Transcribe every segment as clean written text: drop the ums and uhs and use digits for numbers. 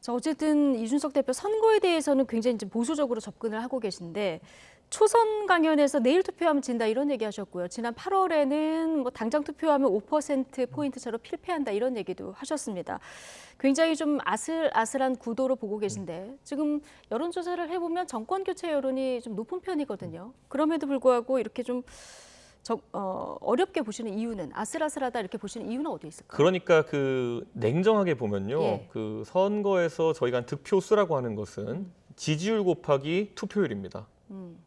자, 어쨌든 이준석 대표 선거에 대해서는 굉장히 이제 보수적으로 접근을 하고 계신데 초선 강연에서 내일 투표하면 진다 이런 얘기 하셨고요. 지난 8월에는 뭐 당장 투표하면 5% 포인트 차로 필패한다 이런 얘기도 하셨습니다. 굉장히 좀 아슬아슬한 구도로 보고 계신데 지금 여론조사를 해보면 정권 교체 여론이 좀 높은 편이거든요. 그럼에도 불구하고 이렇게 좀 어렵게 보시는 이유는 아슬아슬하다 이렇게 보시는 이유는 어디 있을까요? 그러니까 그 냉정하게 보면요. 예. 그 선거에서 저희가 득표수라고 하는 것은 지지율 곱하기 투표율입니다.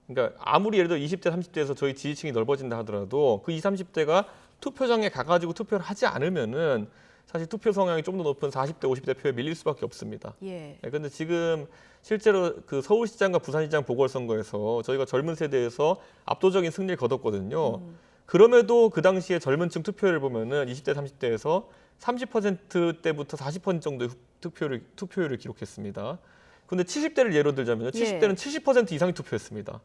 그러니까 아무리 예를 들어 20대, 30대에서 저희 지지층이 넓어진다 하더라도 그 20, 30대가 투표장에 가가지고 투표를 하지 않으면은 사실 투표 성향이 좀 더 높은 40대, 50대 표에 밀릴 수밖에 없습니다. 예. 그런데 지금 실제로 그 서울시장과 부산시장 보궐선거에서 저희가 젊은 세대에서 압도적인 승리를 거뒀거든요. 그럼에도 그 당시에 젊은 층 투표율을 보면은 20대, 30대에서 30%대부터 40% 정도의 투표율을 기록했습니다. 근데 70대를 예로 들자면요. 70대는 70% 이상이 투표했습니다.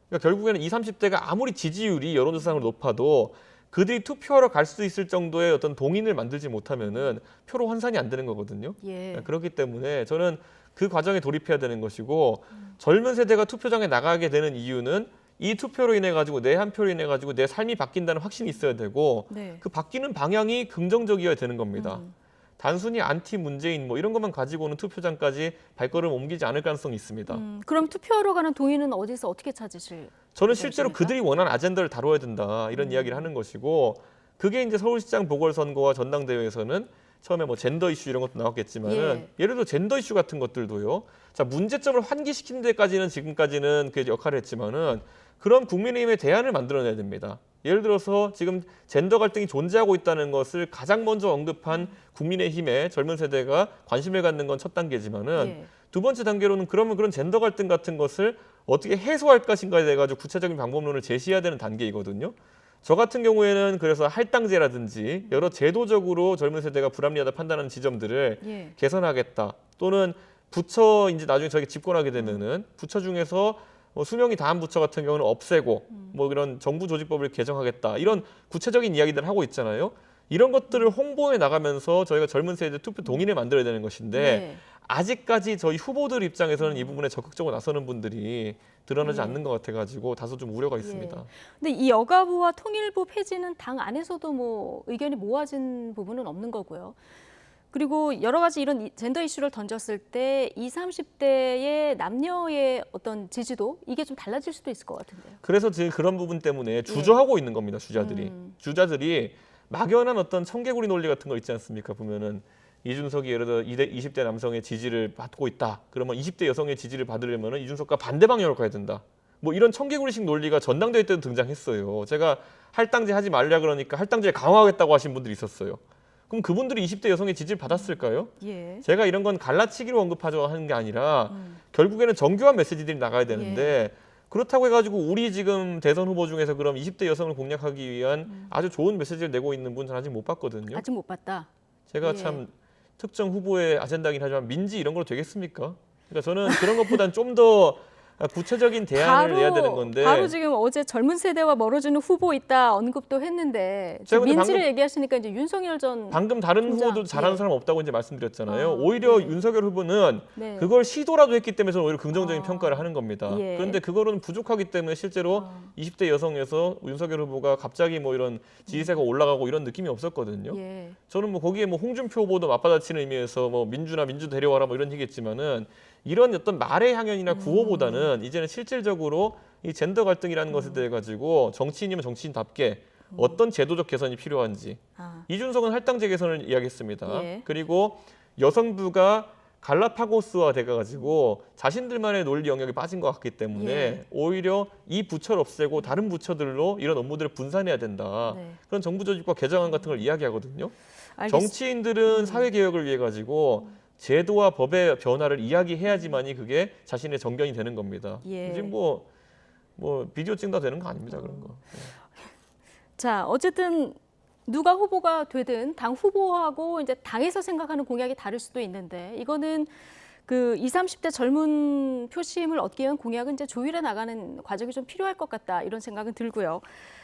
그러니까 결국에는 20, 30대가 아무리 지지율이 여론조사상으로 높아도 그들이 투표하러 갈 수 있을 정도의 어떤 동인을 만들지 못하면은 표로 환산이 안 되는 거거든요. 예. 그렇기 때문에 저는 그 과정에 돌입해야 되는 것이고 젊은 세대가 투표장에 나가게 되는 이유는 이 투표로 인해 가지고 내 한 표로 인해 가지고 내 삶이 바뀐다는 확신이 있어야 되고 네. 그 바뀌는 방향이 긍정적이어야 되는 겁니다. 단순히 안티 문재인 뭐 이런 것만 가지고는 투표장까지 발걸음 옮기지 않을 가능성이 있습니다. 그럼 투표하러 가는 동의는 어디서 어떻게 찾으실? 저는 실제로 그러십니까? 그들이 원하는 아젠다를 다뤄야 된다 이런 이야기를 하는 것이고 그게 이제 서울시장 보궐선거와 전당대회에서는 처음에 뭐 젠더 이슈 이런 것도 나왔겠지만은 예를 들어 젠더 이슈 같은 것들도요. 자 문제점을 환기시키는 데까지는 지금까지는 그 역할을 했지만은 그런 국민의힘의 대안을 만들어내야 됩니다. 예를 들어서 지금 젠더 갈등이 존재하고 있다는 것을 가장 먼저 언급한 국민의힘의 젊은 세대가 관심을 갖는 건 첫 단계지만은 두 번째 단계로는 그러면 그런 젠더 갈등 같은 것을 어떻게 해소할 것인가에 대해 가지고 구체적인 방법론을 제시해야 되는 단계이거든요. 저 같은 경우에는 그래서 할당제라든지 여러 제도적으로 젊은 세대가 불합리하다 판단하는 지점들을 개선하겠다. 또는 부처 이제 나중에 저희가 집권하게 되면은 부처 중에서 뭐 수명이 다한 부처 같은 경우는 없애고 뭐 이런 정부 조직법을 개정하겠다. 이런 구체적인 이야기들을 하고 있잖아요. 이런 것들을 홍보해 나가면서 저희가 젊은 세대 투표 동인을 만들어야 되는 것인데 아직까지 저희 후보들 입장에서는 이 부분에 적극적으로 나서는 분들이 드러나지 않는 것 같아가지고 다소 좀 우려가 있습니다. 근데 이 여가부와 통일부 폐지는 당 안에서도 뭐 의견이 모아진 부분은 없는 거고요. 그리고 여러 가지 이런 젠더 이슈를 던졌을 때 20, 30대의 남녀의 어떤 지지도 이게 좀 달라질 수도 있을 것 같은데요. 그래서 지금 그런 부분 때문에 주저하고 있는 겁니다. 주자들이. 주자들이 막연한 어떤 청개구리 논리 같은 거 있지 않습니까? 보면은 이준석이 예를 들어 20대 남성의 지지를 받고 있다. 그러면 20대 여성의 지지를 받으려면 이준석과 반대 방향으로 가야 된다. 뭐 이런 청개구리식 논리가 전당대회 때도 등장했어요. 제가 할당제 하지 말라 그러니까 할당제를 강화하겠다고 하신 분들이 있었어요. 그럼 그분들이 20대 여성의 지지를 받았을까요? 제가 이런 건 갈라치기로 언급하려 하는 게 아니라 결국에는 정교한 메시지들이 나가야 되는데 그렇다고 해가지고 우리 지금 대선 후보 중에서 그럼 20대 여성을 공략하기 위한 아주 좋은 메시지를 내고 있는 분은 아직 못 봤거든요. 아직 못 봤다. 제가 참 특정 후보의 아젠다긴 하지만 민지 이런 걸로 되겠습니까? 그러니까 저는 그런 것보다는 좀 더 구체적인 대안을 내야 되는 건데 바로 지금 어제 젊은 세대와 멀어지는 후보 있다 언급도 했는데 제가 근데 민지를 얘기하시니까 이제 윤석열 전 방금 다른 총장. 후보도 잘하는 사람 없다고 이제 말씀드렸잖아요. 오히려 윤석열 후보는 네. 그걸 시도라도 했기 때문에 저는 오히려 긍정적인 평가를 하는 겁니다. 그런데 그거로는 부족하기 때문에 실제로 20대 여성에서 윤석열 후보가 갑자기 뭐 이런 지지세가 올라가고 이런 느낌이 없었거든요. 저는 뭐 거기에 뭐 홍준표 후보도 맞받아치는 의미에서 뭐 민주 데려와라 뭐 이런 얘기했지만은 이런 어떤 말의 향연이나 구호보다는 이제는 실질적으로 이 젠더 갈등이라는 것에 대해 가지고 정치인이면 정치인답게 어떤 제도적 개선이 필요한지 이준석은 할당제 개선을 이야기했습니다. 그리고 여성부가 갈라파고스화 돼가지고 자신들만의 논리 영역에 빠진 것 같기 때문에 오히려 이 부처를 없애고 다른 부처들로 이런 업무들을 분산해야 된다. 그런 정부 조직과 개정안 같은 걸 이야기하거든요. 정치인들은 사회 개혁을 위해 가지고 제도와 법의 변화를 이야기해야지만이 그게 자신의 정견이 되는 겁니다. 지금 뭐 비디오 찍다 되는 거 아닙니다. 그런 거. 자, 어쨌든 누가 후보가 되든 당 후보하고 이제 당에서 생각하는 공약이 다를 수도 있는데 이거는 그 20, 30대 젊은 표심을 얻기 위한 공약은 이제 조율해 나가는 과정이 좀 필요할 것 같다 이런 생각은 들고요.